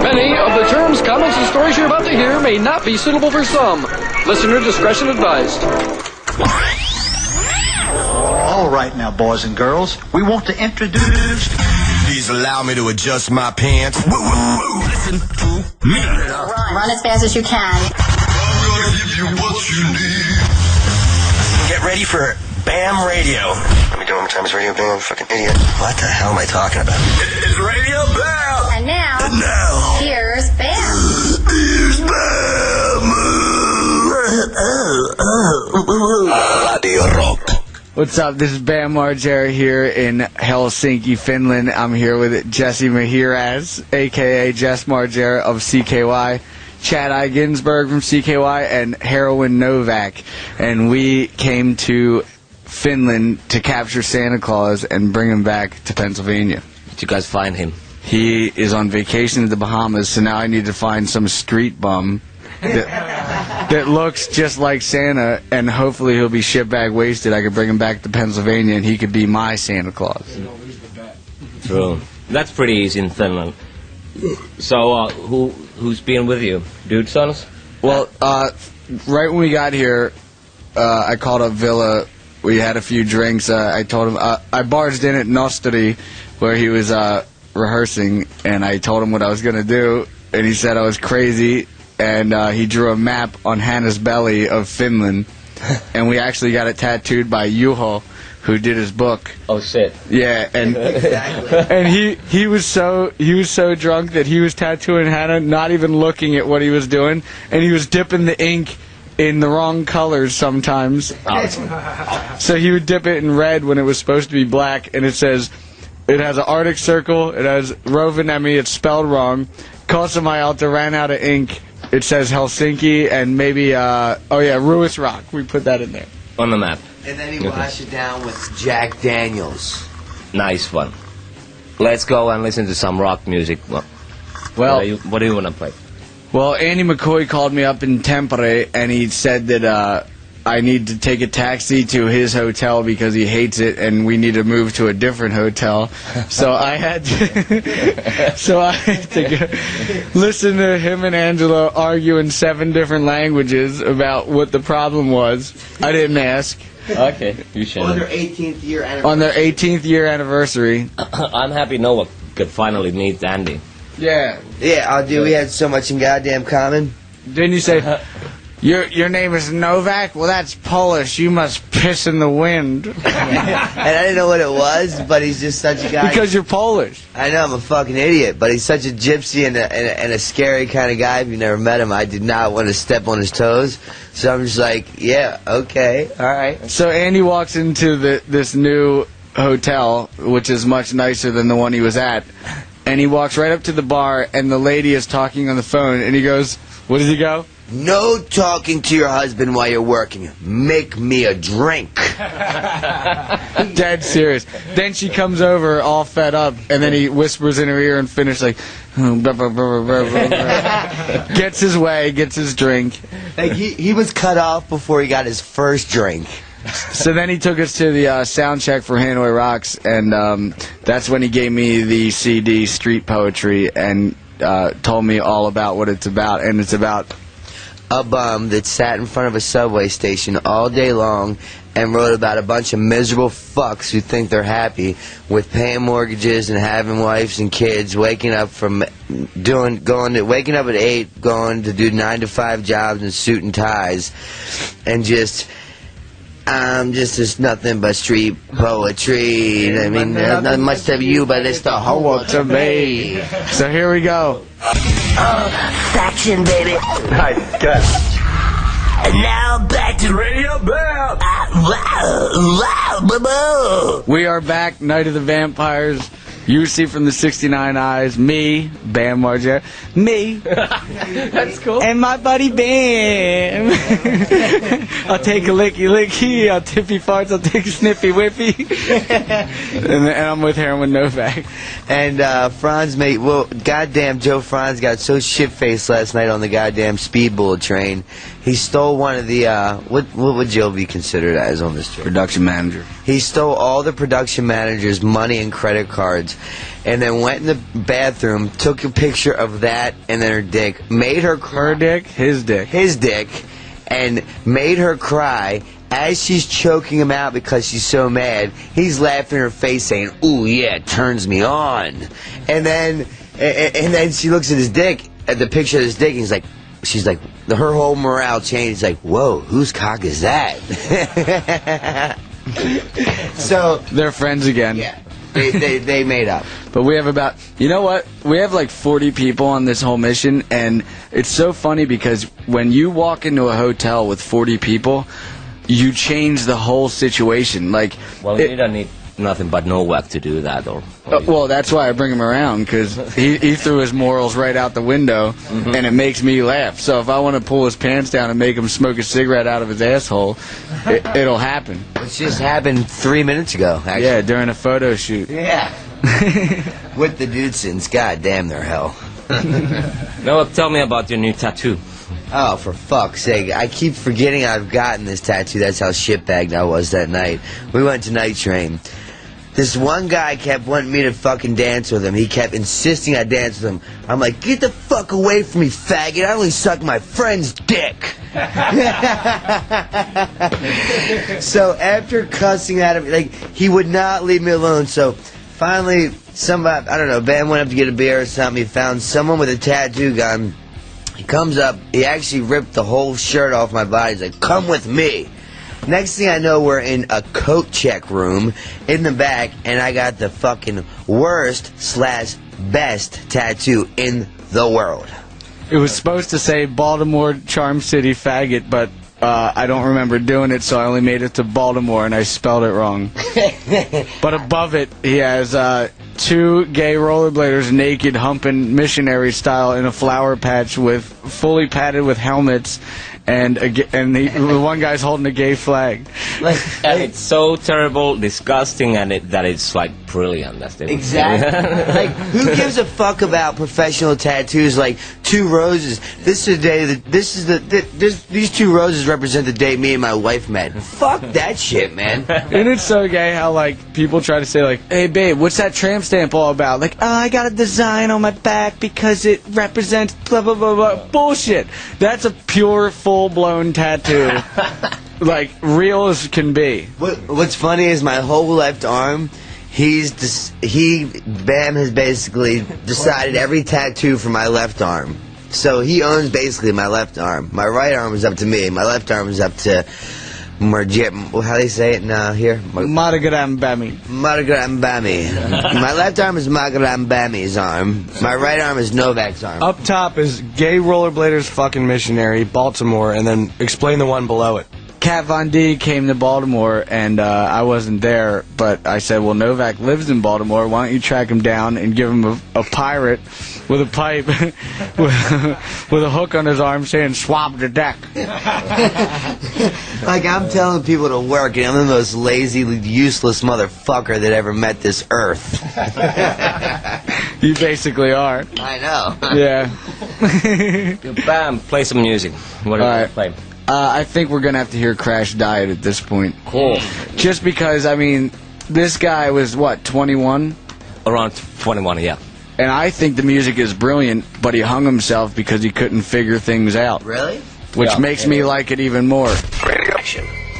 Many of the terms, comments, and stories you're about to hear may not be suitable for some. Listener discretion advised. All right now, boys and girls, we want to introduce... Please allow me to adjust my pants. Listen to me. Run as fast as you can. I'm gonna give you what you need. Get ready for BAM Radio. Let me do it one more time. It's Radio BAM, fucking idiot. What the hell am I talking about? It's Radio BAM. And now, here's BAM. Here's BAM. Radio Rock. What's up? This is Bam Margera here in Helsinki, Finland. I'm here with Jesse Mahiraz, a.k.a. Jess Margera of CKY, Chad I. Ginsburg from CKY, and Heroin Novak. And we came to Finland to capture Santa Claus and bring him back to Pennsylvania. Did you guys find him? He is on vacation in the Bahamas, so now I need to find some street bum that looks just like Santa, and hopefully he'll be shitbag wasted. I could bring him back to Pennsylvania, and he could be my Santa Claus. True. That's pretty easy in Finland. So, who's been with you? Dude sons? Well, right when we got here, I called up Villa. We had a few drinks. I told him, I barged in at Nostri, where he was rehearsing, and I told him what I was going to do, and he said I was crazy. And he drew a map on Hannah's belly of Finland, and we actually got it tattooed by Juho, who did his book. Oh shit! Yeah, and and he was so drunk that he was tattooing Hannah, not even looking at what he was doing, and he was dipping the ink in the wrong colors sometimes. So he would dip it in red when it was supposed to be black, and it has an Arctic Circle, it has Rovaniemi, it's spelled wrong. Kosovo ran out of ink. It says Helsinki and maybe, Ruis Rock. We put that in there. On the map. And then he washed it down with Jack Daniels. Nice one. Let's go and listen to some rock music. Well, what do you want to play? Well, Andy McCoy called me up in Tampere, and he said that I need to take a taxi to his hotel because he hates it, and we need to move to a different hotel. So I had to go listen to him and Angela argue in 7 different languages about what the problem was. I didn't ask. Okay, you should. On their 18th year anniversary. On their 18th year anniversary. I'm happy Novak could finally meet Andy. Yeah. Yeah, dude, we had so much in goddamn common. Didn't you say... Your name is Novak? Well, that's Polish. You must piss in the wind. And I didn't know what it was, but he's just such a guy. Because you're Polish. I know, I'm a fucking idiot, but he's such a gypsy and a scary kind of guy. If you never met him, I did not want to step on his toes. So I'm just like, yeah, okay, all right. So Andy walks into this new hotel, which is much nicer than the one he was at, and he walks right up to the bar, and the lady is talking on the phone, and he goes, what does he go? No talking to your husband while you're working. Make me a drink. Dead serious. Then she comes over all fed up, and then he whispers in her ear and finishes like, gets his way, gets his drink. Like he was cut off before he got his first drink. So then he took us to the sound check for Hanoi Rocks, and that's when he gave me the CD Street Poetry and told me all about what it's about, and it's about a bum that sat in front of a subway station all day long and wrote about a bunch of miserable fucks who think they're happy with paying mortgages and having wives and kids, waking up at 8, going to do 9-to-5 jobs in suit and ties, and just nothing but street poetry. I mean, not much to you, but it's the whole to me. So here we go. Faction, baby. Hi, good. And now back to Radio BAM. We are back, Night of the Vampires. You see from the 69 Eyes, me, Bam Margera, me. That's cool. And my buddy Bam. I'll take a licky, I'll tippy farts, I'll take a snippy whippy. and I'm with Heroin Novak. And Frantz, mate, well, goddamn Joe Frantz got so shit-faced last night on the goddamn speed bullet train. He stole one of the, what would Jill be considered as on this trip? Production manager. He stole all the production manager's money and credit cards, and then went in the bathroom, took a picture of that and then her dick, made her cry. Her dick? His dick. His dick, and made her cry. As she's choking him out because she's so mad, he's laughing in her face saying, "Ooh, yeah, it turns me on." And then she looks at his dick, at the picture of his dick, and she's like, her whole morale changed. Like, whoa, whose cock is that? So they're friends again. Yeah, they made up. But we have about, you know what? We have like 40 people on this whole mission, and it's so funny because when you walk into a hotel with 40 people, you change the whole situation. Like, well, you don't need nothing but Novak to do that, or well, that's why I bring him around, because he threw his morals right out the window, and it makes me laugh. So if I want to pull his pants down and make him smoke a cigarette out of his asshole, it'll happen. It just happened 3 minutes ago, actually. Yeah, during a photo shoot. Yeah. With the Dudesons. God damn, they're hell. Novak, tell me about your new tattoo. Oh, for fuck's sake. I keep forgetting I've gotten this tattoo. That's how shitbagged I was that night. We went to Night Train. This one guy kept wanting me to fucking dance with him. He kept insisting I dance with him. I'm like, get the fuck away from me, faggot. I only suck my friend's dick. So after cussing at him, like, he would not leave me alone. So finally, somebody, I don't know, Ben went up to get a beer or something. He found someone with a tattoo gun. He comes up, he actually ripped the whole shirt off my body. He's like, come with me. Next thing I know, we're in a coat check room in the back, and I got the fucking worst/best tattoo in the world. It was supposed to say Baltimore Charm City Faggot, but I don't remember doing it, so I only made it to Baltimore, and I spelled it wrong. But above it, he has 2 gay rollerbladers naked, humping missionary style in a flower patch, with fully padded with helmets, and the one guy's holding a gay flag. And it's so terrible, disgusting, and that it's like brilliant. That's the Exactly. Like, who gives a fuck about professional tattoos? Like 2 roses. This is the day that these 2 roses represent the day me and my wife met. Fuck that shit, man. Isn't it so gay how, like, people try to say, like, hey, babe, what's that tramp stamp all about? Like, oh, I got a design on my back because it represents blah, blah, blah, blah. Bullshit. That's a pure, full-blown tattoo. Like, real as can be. What's funny is my whole left arm, Bam has basically decided every tattoo for my left arm. So he owns basically my left arm. My right arm is up to me. My left arm is up to Margera. How do they say it now here? Margera Bammy. Margera Bammy. My left arm is Margera Bammy's arm. My right arm is Novak's arm. Up top is Gay Rollerbladers Fucking Missionary, Baltimore, and then explain the one below it. Kat Von D came to Baltimore, and I wasn't there, but I said, well, Novak lives in Baltimore. Why don't you track him down and give him a pirate with a pipe with a hook on his arm saying, swab the deck. Like, I'm telling people to work, and I'm the most lazy, useless motherfucker that ever met this earth. You basically are. I know. Yeah. Bam, play some music. What are you going to play? I think we're going to have to hear Crash Diet at this point. Cool. Just because, I mean, this guy was, what, 21? Around 21, yeah. And I think the music is brilliant, but he hung himself because he couldn't figure things out. Really? Which makes me like it even more.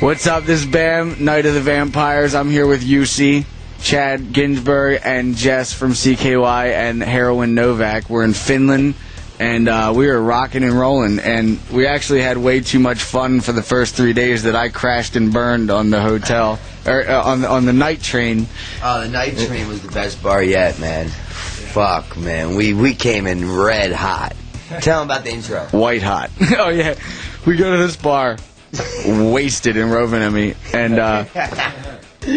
What's up, this is Bam, Night of the Vampires. I'm here with UC, Chad Ginsburg, and Jess from CKY, and Heroin Novak. We're in Finland. And we were rocking and rolling, and we actually had way too much fun for the first 3 days that I crashed and burned on the hotel, or on the night train. Oh, the night train was the best bar yet, man. Fuck, man. We came in red hot. Tell them about the intro. White hot. Oh, yeah. We go to this bar, wasted in Rovaniemi, and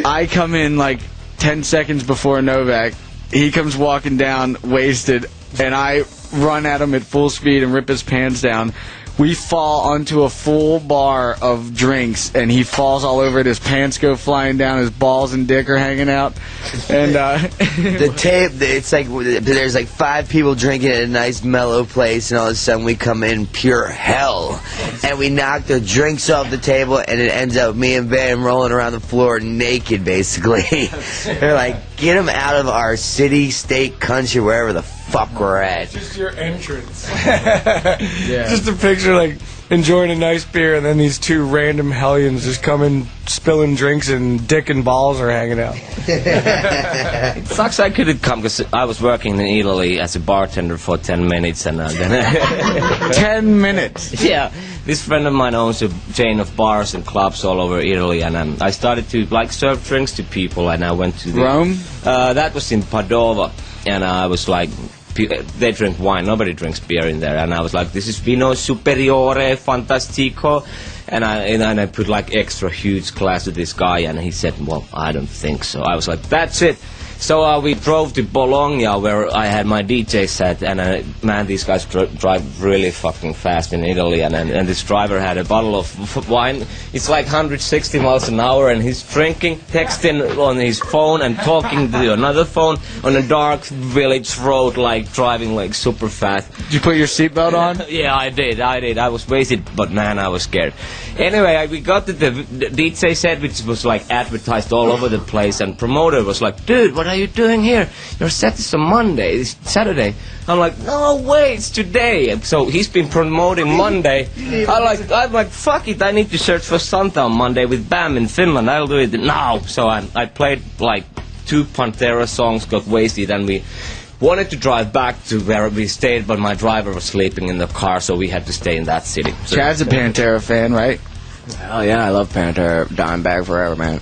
I come in like 10 seconds before Novak. He comes walking down, wasted, and I run at him at full speed and rip his pants down. we fall onto a full bar of drinks, and he falls all over it. His pants go flying down. His balls and dick are hanging out. And the tape, it's like there's like 5 people drinking at a nice mellow place, and all of a sudden we come in pure hell, and we knock the drinks off the table, and it ends up me and Van rolling around the floor naked, basically. They're like, get him out of our city, state, country, wherever the fuck we're at. Just your entrance. Just a picture, like, enjoying a nice beer, and then these 2 random hellions just come in, spilling drinks, and dick and balls are hanging out. It sucks I couldn't come because I was working in Italy as a bartender for 10 minutes, and then 10 minutes? Yeah. This friend of mine owns a chain of bars and clubs all over Italy, and I started to, like, serve drinks to people, and I went to Rome? That was in Padova, and I was like, they drink wine, nobody drinks beer in there, and I was like, this is vino superiore fantastico, and I put like extra huge glass to this guy, and he said, well, I don't think so. I was like, that's it. So we drove to Bologna, where I had my DJ set, and man, these guys drive really fucking fast in Italy, and this driver had a bottle of wine. It's like 160 miles an hour, and he's drinking, texting on his phone, and talking to another phone on a dark village road, like driving like super fast. Did you put your seatbelt on? Yeah, I did. I was wasted, but man, I was scared. Anyway, we got to the DJ set, which was like advertised all over the place, and promoter was like, dude, what are you doing here? Your set is on Monday, it's Saturday. I'm like, no way, it's today. So he's been promoting Monday. I'm like, fuck it, I need to search for Santa on Monday with BAM in Finland. I'll do it now. So I played like 2 Pantera songs, got wasted, and we wanted to drive back to where we stayed, but my driver was sleeping in the car, so we had to stay in that city. So Chad's a Pantera fan, right? Oh yeah, I love Pantera. Dimebag forever, man.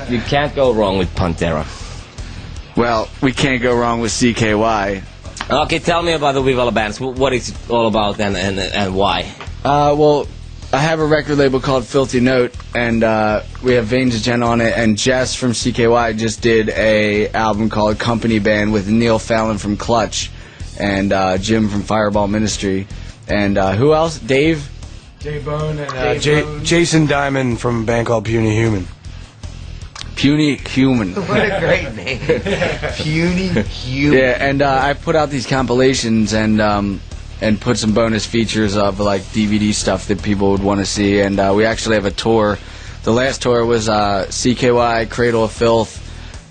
You can't go wrong with Pantera. Well, we can't go wrong with CKY. Okay, tell me about the Vivala bands. What is it all about, and why? Well, I have a record label called Filthy Note, and we have Veins of Jen on it, and Jess from CKY just did a album called Company Band with Neil Fallon from Clutch, and Jim from Fireball Ministry, and who else? Dave Bone, and Jason Diamond from a band called Puny Human. Puny Human. What a great name. Puny Human. Yeah, and I put out these compilations and put some bonus features of like DVD stuff that people would want to see, and we actually have a tour. The last tour was CKY, Cradle of Filth,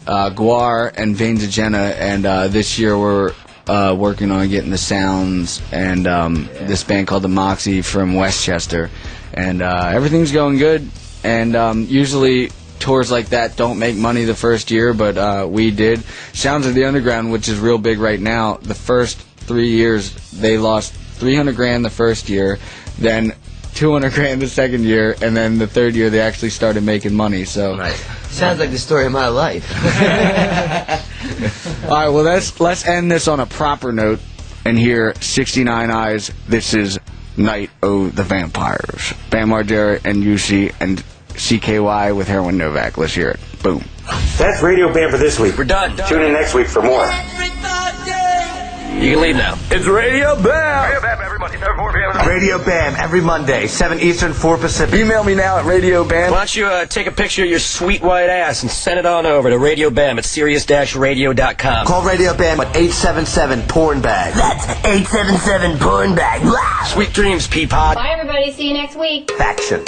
Guar, and Veins of Jenna, and this year we're working on getting the Sounds and this band called the Moxie from Westchester, and everything's going good, and usually tours like that don't make money the first year, but we did. Sounds of the Underground, which is real big right now, the first 3 years they lost $300,000 the first year, then $200,000 the second year, and then the third year they actually started making money. So nice. Sounds like the story of my life. All right, well let's end this on a proper note and hear 69 Eyes. This is Night of the Vampires. Bam Margera and UC and CKY with Heroin Novak. Let's hear it. Boom. That's Radio Bam for this week. We're done. Tune in next week for more. You can leave now. It's Radio Bam! Radio Bam every Monday, 7 4 p.m. Radio Bam every Monday, 7 Eastern, 4 Pacific. Email me now at Radio Bam. Why don't you take a picture of your sweet white ass and send it on over to Radio Bam at Sirius-Radio.com. Call Radio Bam at 877-PORN-BAG. That's 877-PORN-BAG. Sweet dreams, Peapod. Bye, everybody. See you next week. Action.